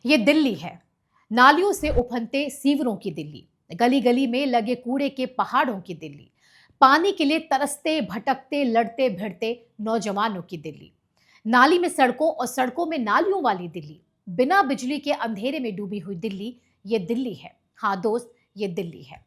ये दिल्ली है, नालियों से उफनते सीवरों की दिल्ली, गली गली में लगे कूड़े के पहाड़ों की दिल्ली, पानी के लिए तरसते भटकते लड़ते भिड़ते नौजवानों की दिल्ली, नाली में सड़कों और सड़कों में नालियों वाली दिल्ली, बिना बिजली के अंधेरे में डूबी हुई दिल्ली, ये दिल्ली है। हाँ दोस्त, ये दिल्ली है।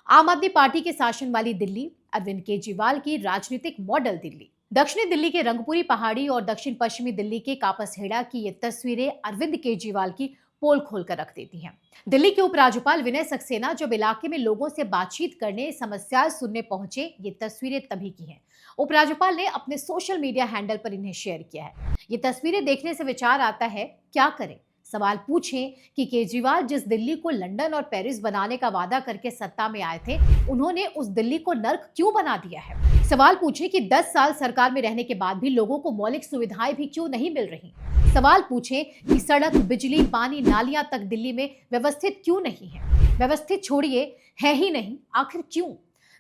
आम आदमी पार्टी के शासन वाली दिल्ली, अरविंद केजरीवाल की राजनीतिक मॉडल दिल्ली। दक्षिणी दिल्ली के रंगपुरी पहाड़ी और दक्षिण पश्चिमी दिल्ली के कापसहेड़ा की ये तस्वीरें अरविंद केजरीवाल की पोल खोल कर रख देती हैं। दिल्ली के उपराज्यपाल विनय सक्सेना जब इलाके में लोगों से बातचीत करने, समस्याएं सुनने पहुंचे, ये तस्वीरें तभी की हैं। उपराज्यपाल ने अपने सोशल मीडिया हैंडल पर इन्हें शेयर किया है। ये तस्वीरें देखने से विचार आता है, क्या करें? सवाल पूछें कि केजरीवाल जिस दिल्ली को लंदन और पेरिस बनाने का वादा करके सत्ता में आए थे, उन्होंने उस दिल्ली को नर्क क्यों बना दिया है? सवाल पूछें कि 10 साल सरकार में रहने के बाद भी लोगों को मौलिक सुविधाएं भी क्यों नहीं मिल रही? सवाल पूछें कि सड़क, बिजली, पानी, नालियां तक दिल्ली में व्यवस्थित क्यों नहीं है? व्यवस्थित छोड़िए, है ही नहीं, आखिर क्यों?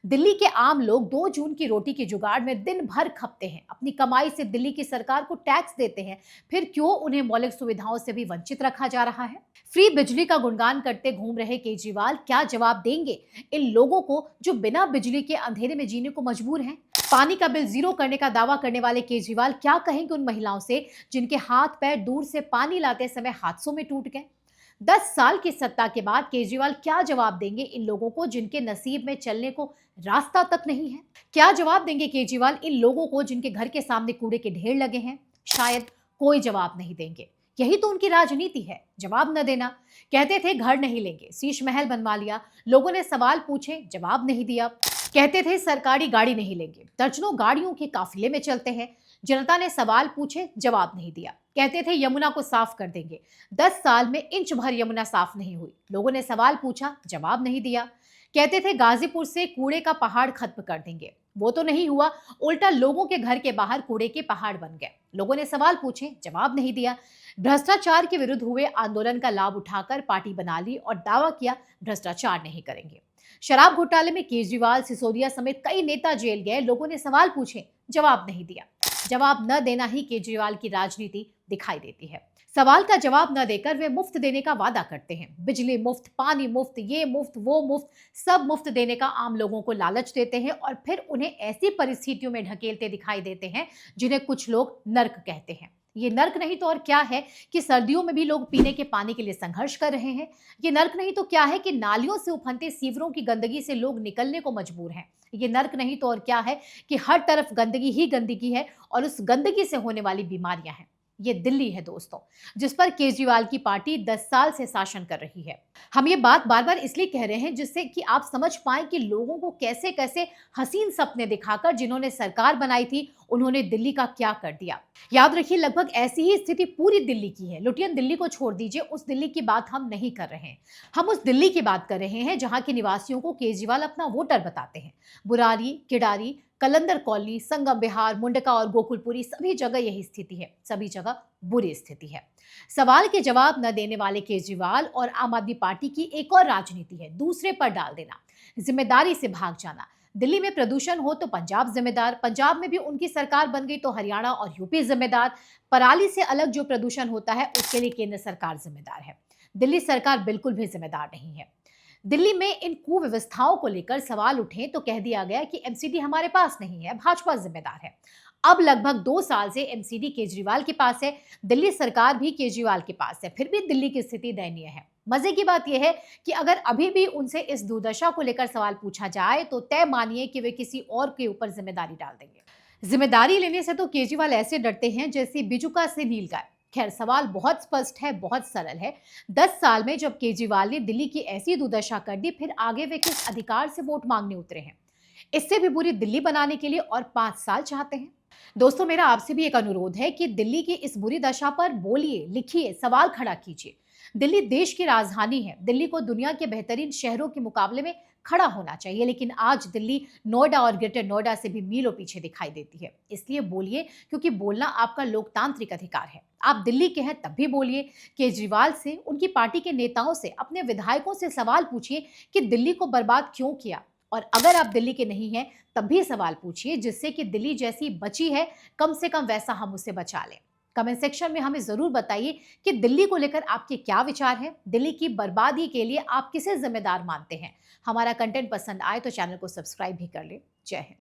दिल्ली के आम लोग 2 जून की रोटी के जुगाड़ में दिन भर खपते हैं, अपनी कमाई से दिल्ली की सरकार को टैक्स देते हैं, फिर क्यों उन्हें मौलिक सुविधाओं से भी वंचित रखा जा रहा है? फ्री बिजली का गुणगान करते घूम रहे केजरीवाल क्या जवाब देंगे इन लोगों को जो बिना बिजली के अंधेरे में जीने को मजबूर हैं? पानी का बिल जीरो करने का दावा करने वाले केजरीवाल क्या कहेंगे उन महिलाओं से जिनके हाथ पैर दूर से पानी लाते समय हादसों में टूट गए? 10 साल की सत्ता के बाद केजरीवाल क्या जवाब देंगे इन लोगों को जिनके नसीब में चलने को रास्ता तक नहीं है? क्या जवाब देंगे केजरीवाल इन लोगों को जिनके घर के सामने कूड़े के ढेर लगे हैं? शायद कोई जवाब नहीं देंगे। यही तो उनकी राजनीति है, जवाब न देना। कहते थे घर नहीं लेंगे, शीश महल बनवा लिया। लोगों ने सवाल पूछे, जवाब नहीं दिया। कहते थे सरकारी गाड़ी नहीं लेंगे, दर्जनों गाड़ियों के काफिले में चलते हैं। जनता ने सवाल पूछे, जवाब नहीं दिया। कहते थे यमुना को साफ कर देंगे, 10 साल में इंच भर यमुना साफ नहीं हुई। लोगों ने सवाल पूछा, जवाब नहीं दिया। कहते थे गाजीपुर से कूड़े का पहाड़ खत्म कर देंगे, वो तो नहीं हुआ, उल्टा लोगों के घर के बाहर कूड़े के पहाड़ बन गए। लोगों ने सवाल पूछे, जवाब नहीं दिया। भ्रष्टाचार के विरुद्ध हुए आंदोलन का लाभ उठाकर पार्टी बना ली और दावा किया भ्रष्टाचार नहीं करेंगे। शराब घोटाले में केजरीवाल, सिसोदिया समेत कई नेता जेल गए। लोगों ने सवाल पूछे, जवाब नहीं दिया। जवाब न देना ही केजरीवाल की राजनीति दिखाई देती है। सवाल का जवाब न देकर वे मुफ्त देने का वादा करते हैं। बिजली मुफ्त, पानी मुफ्त, ये मुफ्त, वो मुफ्त, सब मुफ्त देने का आम लोगों को लालच देते हैं और फिर उन्हें ऐसी परिस्थितियों में ढकेलते दिखाई देते हैं जिन्हें कुछ लोग नर्क कहते हैं। ये नर्क नहीं तो और क्या है कि सर्दियों में भी लोग पीने के पानी के लिए संघर्ष कर रहे हैं। ये नर्क नहीं तो क्या है कि नालियों से उफनते सीवरों की गंदगी से लोग निकलने को मजबूर हैं। ये नर्क नहीं तो और क्या है कि हर तरफ गंदगी ही गंदगी है और उस गंदगी से होने वाली बीमारियां हैं। ये दिल्ली है दोस्तों, जिस पर केजरीवाल की पार्टी 10 साल से शासन कर रही है। हम ये बात बार बार इसलिए कह रहे हैं जिससे कि आप समझ पाएं कि लोगों को कैसे कैसे हसीन सपने दिखाकर जिन्होंने सरकार बनाई थी, उन्होंने दिल्ली का क्या कर दिया। याद रखिए, लगभग ऐसी ही स्थिति पूरी दिल्ली की है। लुटियन दिल्ली को छोड़ दीजिए, उस दिल्ली की बात हम नहीं कर रहे हैं। हम उस दिल्ली की बात कर रहे हैं जहां के निवासियों को केजरीवाल अपना वोटर बताते हैं। बुरारी, किडारी, कलंदर कॉलोनी, संगम विहार, मुंडका और गोकुलपुरी, सभी जगह यही स्थिति है। सभी जगह बुरी स्थिति है। सवाल के जवाब न देने वाले केजरीवाल और आम आदमी पार्टी की एक और राजनीति है, दूसरे पर डाल देना, जिम्मेदारी से भाग जाना। दिल्ली में प्रदूषण हो तो पंजाब जिम्मेदार, पंजाब में भी उनकी सरकार बन गई तो हरियाणा और यूपी जिम्मेदार। पराली से अलग जो प्रदूषण होता है उसके लिए केंद्र सरकार जिम्मेदार है। दिल्ली सरकार बिल्कुल भी जिम्मेदार नहीं है। दिल्ली में इन कुव्यवस्थाओं को लेकर सवाल उठे तो कह दिया गया कि एमसीडी हमारे पास नहीं है, भाजपा जिम्मेदार है। अब लगभग 2 साल से एमसीडी केजरीवाल के पास है, दिल्ली सरकार भी केजरीवाल के पास है, फिर भी दिल्ली की स्थिति दयनीय है। मजे की बात यह है कि अगर अभी भी उनसे इस दुर्दशा को लेकर सवाल पूछा जाए तो तय मानिए कि वे किसी और के ऊपर जिम्मेदारी डाल देंगे। जिम्मेदारी लेने से तो केजरीवाल ऐसे डरते हैं जैसे बिजुका से नीलगाय। खैर, सवाल बहुत स्पष्ट है, बहुत सरल है। 10 साल में जब केजरीवाल ने दिल्ली की ऐसी दुर्दशा कर दी, फिर आगे वे किस अधिकार से वोट मांगने उतरे हैं? इससे भी बुरी दिल्ली बनाने के लिए और 5 साल चाहते हैं। दोस्तों, मेरा आपसे भी एक अनुरोध है कि दिल्ली की इस बुरी दशा पर बोलिए, लिखिए, सवाल खड़ा कीजिए। दिल्ली देश की राजधानी है, दिल्ली को दुनिया के बेहतरीन शहरों के मुकाबले में खड़ा होना चाहिए, लेकिन आज दिल्ली नोएडा और ग्रेटर नोएडा से भी मीलों पीछे दिखाई देती है। इसलिए बोलिए, क्योंकि बोलना आपका लोकतांत्रिक अधिकार है। आप दिल्ली के हैं तब भी बोलिए। केजरीवाल से, उनकी पार्टी के नेताओं से, अपने विधायकों से सवाल पूछिए कि दिल्ली को बर्बाद क्यों किया। और अगर आप दिल्ली के नहीं हैं तब भी सवाल पूछिए, जिससे कि दिल्ली जैसी बची है, कम से कम वैसा हम उसे बचा लें। कमेंट सेक्शन में हमें ज़रूर बताइए कि दिल्ली को लेकर आपके क्या विचार हैं? दिल्ली की बर्बादी के लिए आप किसे ज़िम्मेदार मानते हैं? हमारा कंटेंट पसंद आए तो चैनल को सब्सक्राइब भी कर लें। जय हिंद।